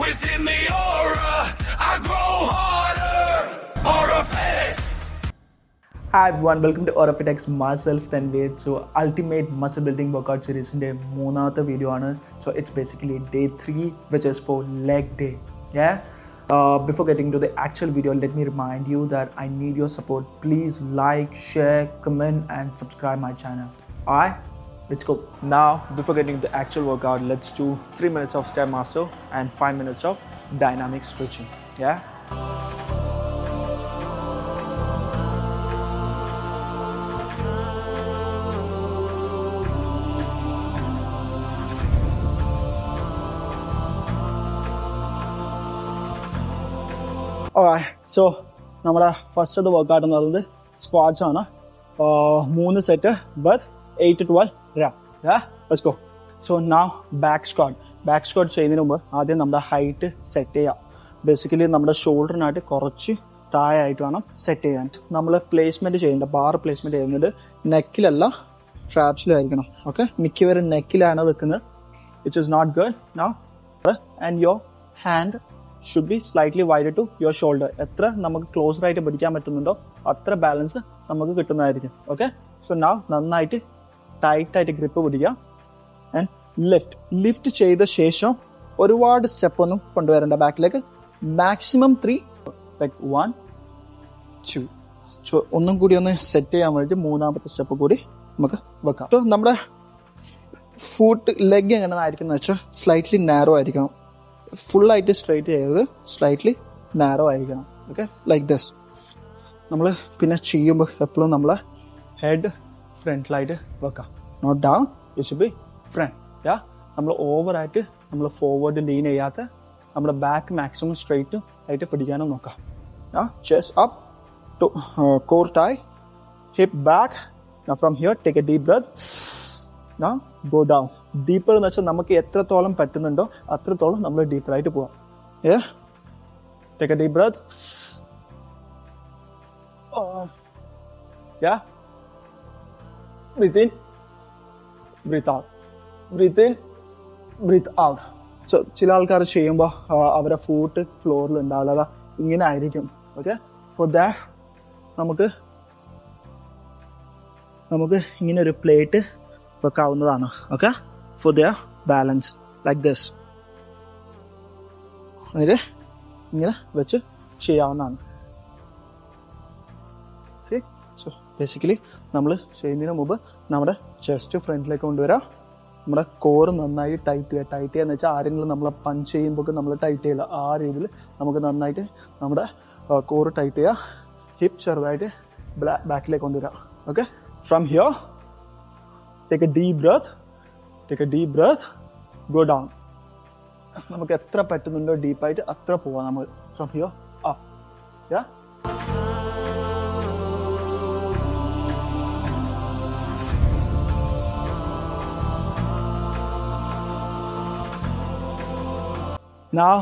within the aura. I grow harder. Aurafix. Hi everyone, welcome to Aurafix. Myself Tanvir. So ultimate muscle building workout series in the video. So it's basically day 3, which is for leg day. Yeah. Before getting to the actual video, let me remind you that I need your support. Please like, share, comment and subscribe my channel. Alright, let's go. Now, before getting to the actual workout, let's do 3 minutes of Stairmaster and 5 minutes of dynamic stretching. Yeah. Alright, so our first workout is squats. 3 sets, but 8 to 12 rep. Yeah, let's go. So now back squat. Back squat ചെയ്യുന്നതിന് മുമ്പ് ആദ്യം നമ്മുടെ height set ചെയ്യാം. Basically നമ്മുടെ ഷോൾഡറിനായിട്ട് കുറച്ച് താഴെയായിട്ട് വേണം set ചെയ്യാൻ. നമ്മൾ പ്ലേസ്മെന്റ് ചെയ്യേണ്ട ബാർ പ്ലേസ്മെന്റ് ചെയ്യുന്നത് നെക്കിലല്ല, ട്രാപ്സിലായിരിക്കണം. ഓക്കെ, മിക്കവരും നെക്കിലാണ് വെക്കുന്നത്, which is not good. Now and your hand should be slightly wider to your shoulder. എത്ര നമുക്ക് ക്ലോസർ ആയിട്ട് പിടിക്കാൻ പറ്റുന്നുണ്ടോ അത്ര ബാലൻസ് നമുക്ക് കിട്ടുന്നതായിരിക്കും. ഓക്കെ, സോ നൗ നന്നായിട്ട് ടൈറ്റ് ആയിട്ട് ഗ്രിപ്പ് പിടിക്കുക ആൻഡ് ലിഫ്റ്റ് ചെയ്ത ശേഷം ഒരുപാട് സ്റ്റെപ്പ് ഒന്നും കൊണ്ടുവരേണ്ട ബാക്കിലേക്ക്. Maximum 3, like 1, 2. സോ ഒന്നും കൂടി ഒന്ന് സെറ്റ് ചെയ്യാൻ വേണ്ടി 3ാമത്തെ സ്റ്റെപ്പ് കൂടി നമുക്ക് വെക്കാം. സോ നമ്മുടെ ഫുട്ട് ലെഗ് എങ്ങനെയായിരിക്കും വെച്ചാൽ സ്ലൈറ്റ്ലി നാരോ ആയിരിക്കണം. ഫുൾ ആയിട്ട് സ്ട്രൈറ്റ് ചെയ്തത് സ്ലൈറ്റ്ലി നാരോ ആയിരിക്കണം. Okay, like this. നമ്മൾ പിന്നെ ചെയ്യുമ്പോൾ എപ്പോഴും നമ്മളെ ഹെഡ് ഫ്രണ്ടിലായിട്ട് വെക്കാം. Not down, it should be front. Yeah, നമ്മൾ ഓവറായിട്ട് നമ്മൾ ഫോർവേഡ് ലീൻ ചെയ്യാത്ത നമ്മുടെ ബാക്ക് മാക്സിമം സ്ട്രൈറ്റ് ആയിട്ട് പിടിക്കാനും നോക്കാം. Yeah, chest up to core tight, hip back. From here take a deep breath. Now go down. Deeper എന്ന് വെച്ചാൽ നമുക്ക് എത്രത്തോളം പറ്റുന്നുണ്ടോ അത്രത്തോളം നമ്മൾ ഡീപ്പറായിട്ട് പോവാം. Yeah, take a deep breath. Yeah, breathe in, breathe out, breathe in, breathe out. So ചില ആൾക്കാർ ചെയ്യുമ്പോൾ അവരുടെ ഫൂട്ട് ഫ്ലോറിൽ ഉണ്ടാവില്ല, ഇങ്ങനെ ആയിരിക്കും. ഓക്കെ, ഫോർ ദാറ്റ് നമുക്ക് ഇങ്ങനെ ഒരു പ്ലേറ്റ് വെക്കാവുന്നതാണ്. Okay, for their balance like this. അതിൽ ഇങ്ങനെ വെച്ച് ചെയ്യാവുന്നതാണ്. സോ ബേസിക്കലി നമ്മൾ ചെയ്യുന്നതിന് മുമ്പ് നമ്മുടെ ചെസ്റ്റ് ഫ്രണ്ടിലേക്ക് കൊണ്ടുവരാം. നമ്മുടെ കോറ് നന്നായി ടൈറ്റ് ചെയ്യാന്ന് വെച്ചാൽ ആരെങ്കിലും നമ്മളെ പഞ്ച് ചെയ്യുമ്പോൾ നമ്മൾ ടൈറ്റ് ചെയ്യില്ല, ആ രീതിയിൽ നമുക്ക് നന്നായിട്ട് നമ്മുടെ കോറ് ടൈറ്റ് ചെയ്യുക. ഹിപ്പ് ചെറുതായിട്ട് ബാക്കിലേക്ക് കൊണ്ടുവരാം. Okay, from here take a deep breath, go down. നമുക്ക് എത്ര പറ്റുന്നുണ്ടോ ഡീപ്പായിട്ട് അത്ര പോവാം നമ്മൾ. From here up. Yeah, now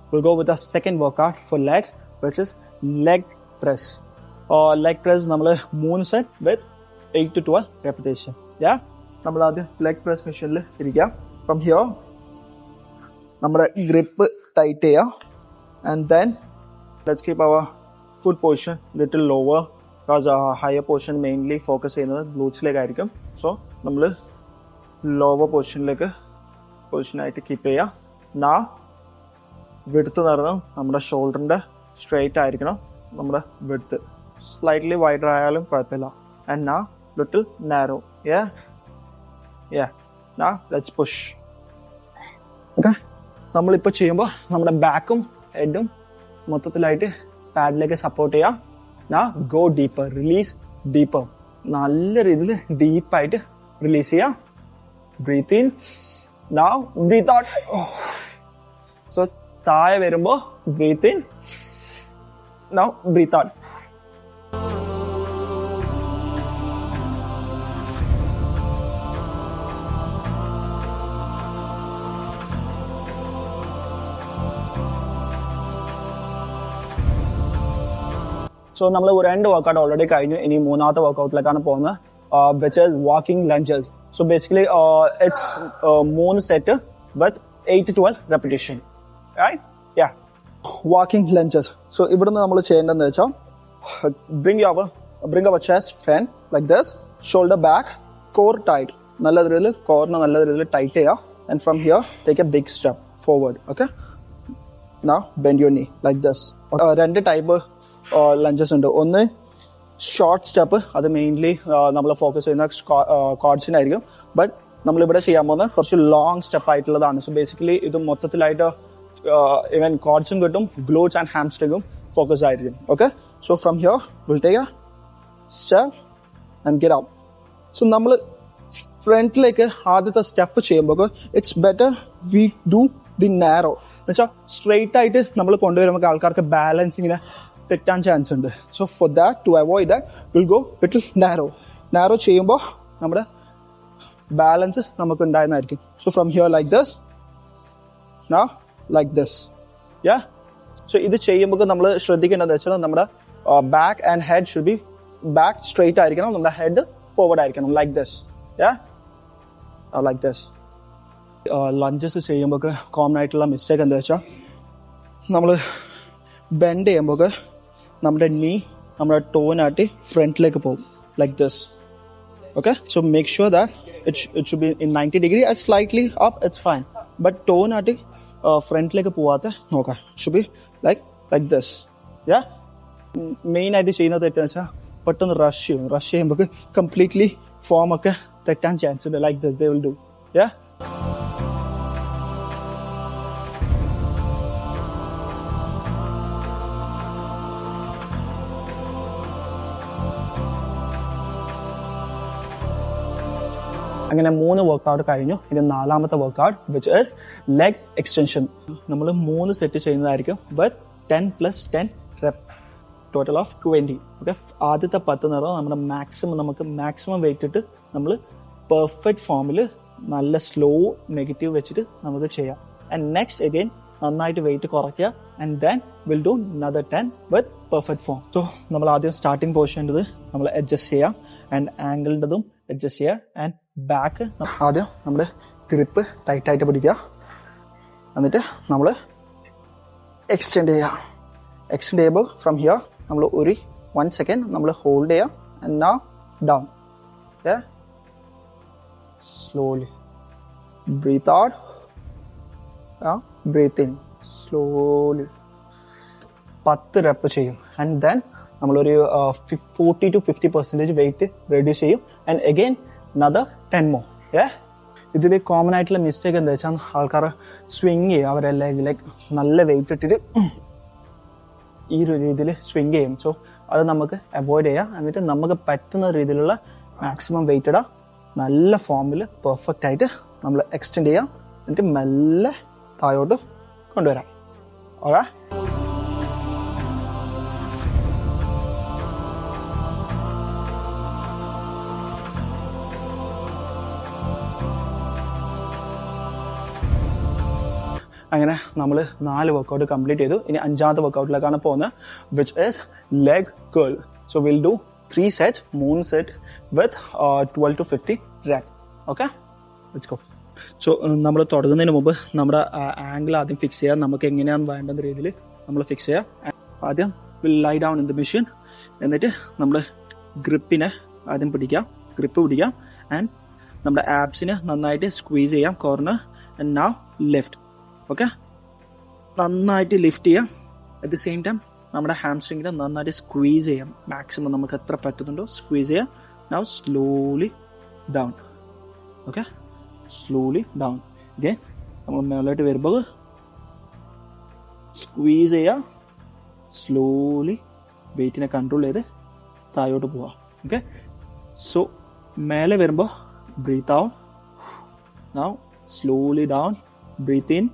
we'll go with the second workout for leg, which is leg press. Leg press നമ്മൾ 3 set with 8 to 12 repetition. യാ, നമ്മൾ ആദ്യം ലെഗ് പ്രസ് മെഷീനിൽ ഇരിക്കാം. ഫ്രം ഹിയർ നമ്മുടെ ഗ്രിപ്പ് ടൈറ്റ് ചെയ്യാം. And then let's keep our foot position little lower, because higher position mainly focus ചെയ്യുന്നത് ഗ്ലൂട്ട്സിലേക്കായിരിക്കും. So നമ്മൾ ലോവർ പൊസിഷനായിട്ട് കീപ്പ് ചെയ്യാം. നാ വിഡ്ത്ത് നടന്ന് നമ്മുടെ ഷോൾഡറിൻ്റെ സ്ട്രെയിറ്റ് ആയിരിക്കണം. നമ്മുടെ വിഡ്ത്ത് സ്ലൈറ്റ്ലി വൈഡർ ആയാലും കുഴപ്പമില്ല. ആൻഡ് നാ little narrow. Yeah, now let's push. Okay, നമ്മളിപ്പോൾ ചെയ്യുമ്പോൾ നമ്മുടെ ബാക്കും ഹെഡും മൊത്തത്തിലായിട്ട് പാഡിലേക്ക് സപ്പോർട്ട് ചെയ്യാം. now go deeper, release deeper. നല്ല രീതിയിൽ ഡീപ്പായിട്ട് റിലീസ് ചെയ്യാം. breathe in, now breathe out. so താഴെ വരുമ്പോൾ breathe in, now breathe out. So നമ്മൾ 2 വർക്കൗട്ട് ഓൾറെഡി കഴിഞ്ഞു. ഇനി 3ാമത്തെ വർക്കൗട്ടിലേക്കാണ് പോകുന്നത്, which is walking lunges. So basically it's 3 set with 8 to 12 repetition. right? Yeah. Walking lunges. So ഇവിടുന്ന് നമ്മൾ ചെയ്യേണ്ടതെന്ന് വെച്ചാൽ bring our chest front like this, shoulder back, core tight. നല്ല രീതിയിൽ കോറിനെ നല്ല രീതിയിൽ ടൈറ്റ് ചെയ്യുക. And from here take a big step forward. Okay? Now bend your knee like this. രണ്ട് ടൈപ്പ് ലഞ്ചസ് ഉണ്ട്. ഒന്ന് ഷോർട്ട് സ്റ്റെപ്പ്, അത് മെയിൻലി നമ്മൾ ഫോക്കസ് ചെയ്യുന്ന ക്വാഡ്സിനായിരിക്കും. ബട്ട് നമ്മളിവിടെ ചെയ്യാൻ പോകുന്ന കുറച്ച് ലോങ് സ്റ്റെപ്പ് ആയിട്ടുള്ളതാണ്. സോ ബേസിക്കലി ഇത് മൊത്തത്തിലായിട്ട് ഇവൻ ക്വാഡ്സും കിട്ടും, ഗ്ലൂട്ട്സ് ആൻഡ് ഹാംസ്ട്രിങ്ങും ഫോക്കസ് ആയിരിക്കും. Okay, so from here will take A step and get out. So നമ്മൾ ഫ്രണ്ടിലേക്ക് ആദ്യത്തെ സ്റ്റെപ്പ് ചെയ്യുമ്പോൾ it's better we do the narrow. എന്നുവെച്ചാൽ സ്ട്രെയിറ്റ് ആയിട്ട് നമ്മൾ കൊണ്ടുവരുമ്പോൾ ആൾക്കാർക്ക് ബാലൻസിങ്ങിന് തെറ്റാൻ ചാൻസ് ഉണ്ട്. So four that, to avoid that, will go little narrow ചെയ്യുമ്പോൾ നമ്മുടെ ബാലൻസ് നമുക്ക് ഉണ്ടായിരുന്നായിരിക്കും. So from here like this, now like this. Yeah, so ഇത് ചെയ്യുമ്പോൾ നമ്മൾ ശ്രദ്ധിക്കേണ്ടതെന്ന് വെച്ചാൽ നമ്മുടെ back and head should be back straight ആയിരിക്കണം, നമ്മുടെ ഹെഡ് ഫോർവേഡ് ആയിരിക്കണം. Like this. Yeah, like this. Lunges ചെയ്യുമ്പോൾ കോമൺ ആയിട്ടുള്ള മിസ്റ്റേക്ക് എന്താ വെച്ചാൽ നമ്മൾ ബെൻഡ് ചെയ്യുമ്പോൾ നമ്മുടെ നീ നമ്മുടെ ടോനാട്ടി ഫ്രണ്ടിലേക്ക് പോകും. Like this. Okay, so make sure that it should be in 90 degree. As slightly up, it's fine. But tone at front like a puata, okay, should be like this. Yeah, main idea cheyna that but on rush completely form okay that chance like this they will do. Yeah. അങ്ങനെ 3 workout കഴിഞ്ഞു. ഇനി 4ാമത്തെ workout which is leg extension. നമ്മൾ 3 set ചെയ്യുന്നതായിരിക്കും with 10+10 rep, total of 20. Okay, ആദ്യത്തെ 10 നേരം നമ്മുടെ maximum wait ഇട്ട് നമ്മൾ പെർഫെക്റ്റ് ഫോമിൽ നല്ല സ്ലോ നെഗറ്റീവ് വെച്ചിട്ട് നമുക്ക് ചെയ്യാം. ആൻഡ് നെക്സ്റ്റ് അഗെയിൻ നന്നായിട്ട് വെയിറ്റ് കുറയ്ക്കുക. And then will do another 10 with perfect form. So നമ്മൾ ആദ്യം സ്റ്റാർട്ടിങ് പോർഷൻ്റെത് നമ്മൾ അഡ്ജസ്റ്റ് ചെയ്യാം, ആൻഡ് ആംഗിളിൻ്റെതും അഡ്ജസ്റ്റ് ചെയ്യുക. ആൻഡ് ബാക്ക് ആദ്യം നമ്മുടെ ഗ്രിപ്പ് ടൈറ്റായിട്ട് പിടിക്കുക, എന്നിട്ട് നമ്മൾ എക്സ്റ്റെൻഡ് ചെയ്യുമ്പോൾ ഫ്രം ഹിയർ നമ്മൾ 1 സെക്കൻഡ് നമ്മൾ ഹോൾഡ് ചെയ്യാം. And now down. Slowly breathe out, breathe in slowly. 10 rep ചെയ്യും. ആൻഡ് ദെൻ നമ്മളൊരു 40 to 50% വെയിറ്റ് റെഡ്യൂസ് ചെയ്യും. And again another 10 more. ഇതിൽ കോമൺ ആയിട്ടുള്ള മിസ്റ്റേക്ക് എന്താ വെച്ചാൽ ആൾക്കാർ സ്വിങ് ചെയ്യും, അവരെ ലൈക്ക് നല്ല വെയിറ്റ് ഇട്ടിട്ട് ഈ ഒരു രീതിയിൽ സ്വിങ് ചെയ്യും. സോ അത് നമുക്ക് അവോയ്ഡ് ചെയ്യാം. എന്നിട്ട് നമുക്ക് പറ്റുന്ന രീതിയിലുള്ള മാക്സിമം വെയിറ്റ് ഇടാം. നല്ല ഫോമിൽ പെർഫെക്റ്റ് ആയിട്ട് നമ്മൾ എക്സ്റ്റെൻഡ് ചെയ്യാം. എന്നിട്ട് മെല്ലെ താഴോട്ട് കൊണ്ടുവരാം. ഓക്കെ, അങ്ങനെ നമ്മൾ 4 വർക്കൗട്ട് കംപ്ലീറ്റ് ചെയ്തു. ഇനി 5ാമത്തെ വർക്കൗട്ടിലേക്കാണ് പോകുന്നത്, which is leg curl. So will do 3 set, 3 set with 12 to 15 rep. Okay, let's go. So നമ്മൾ തുടങ്ങുന്നതിന് മുമ്പ് നമ്മുടെ ആംഗിൾ ആദ്യം ഫിക്സ് ചെയ്യാം. നമുക്ക് എങ്ങനെയാണ് വേണ്ടുന്ന രീതിയിൽ നമ്മൾ ഫിക്സ് ചെയ്യാം. ആദ്യം will lie down in the machine. എന്നിട്ട് നമ്മൾ ഗ്രിപ്പിനെ ആദ്യം ഗ്രിപ്പ് പിടിക്കാം. ആൻഡ് നമ്മുടെ ആബ്സിനെ നന്നായിട്ട് സ്ക്വീസ് ചെയ്യാം, corner. And now lift. Okay, നന്നായിട്ട് ലിഫ്റ്റ് ചെയ്യാം. അറ്റ് ദി സെയിം ടൈം നമ്മുടെ ഹാംസ്ട്രിങ്ങിനെ നന്നായിട്ട് സ്ക്വീസ് ചെയ്യാം. മാക്സിമം നമുക്ക് എത്ര പറ്റുന്നുണ്ടോ സ്ക്വീസ് ചെയ്യാം. Now slowly down. Okay, slowly down. Okay, നമ്മൾ മേലോട്ട് വരുമ്പോൾ സ്ക്വീസ് ചെയ്യാം. സ്ലോലി വെയിറ്റിനെ കൺട്രോൾ ചെയ്ത് താഴോട്ട് പോവാം. ഓക്കെ, സോ മേലെ വരുമ്പോൾ breathe out. Now slowly down, breathe in.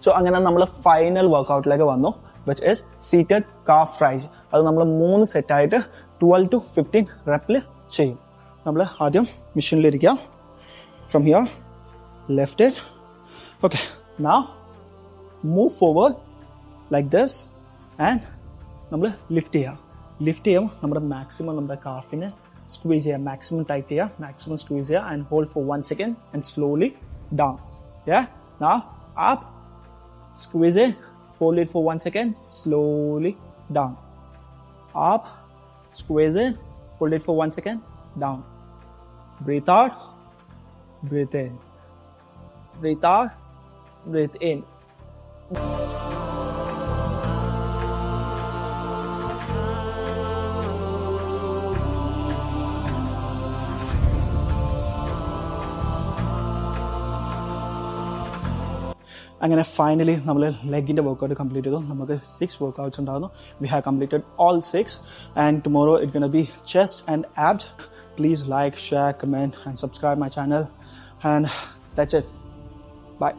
So അങ്ങനെ നമ്മൾ ഫൈനൽ വർക്കൗട്ടിലേക്ക് വന്നു, which is seated calf raise. അത് നമ്മൾ 3 സെറ്റായിട്ട് 12 to 15 റെപ്പിൽ ചെയ്യും. നമ്മൾ ആദ്യം മെഷീനിലിരിക്കുക. From here lift it. Okay, now move forward like this and നമ്മൾ ലിഫ്റ്റ് ചെയ്യാം നമ്മുടെ മാക്സിമം നമ്മുടെ കാഫിനെ സ്ക്വീസ് ചെയ്യുക, മാക്സിമം ടൈറ്റ് ചെയ്യുക, മാക്സിമം സ്ക്വീസ് ചെയ്യുക and hold four 1 second and slowly down. Yeah, now up, squeeze it, hold it for 1 second, slowly down. Up, squeeze it, hold it for 1 second, down. Breathe out, breathe in. Breathe out, breathe in. അങ്ങനെ finally നമ്മൾ ലെഗിൻ്റെ workout complete ചെയ്തു. നമുക്ക് 6 workouts ഉണ്ടായിരുന്നു. We have completed all 6 and tomorrow it's going to be chest and abs. Please like, share, comment and subscribe my channel and that's it. Bye.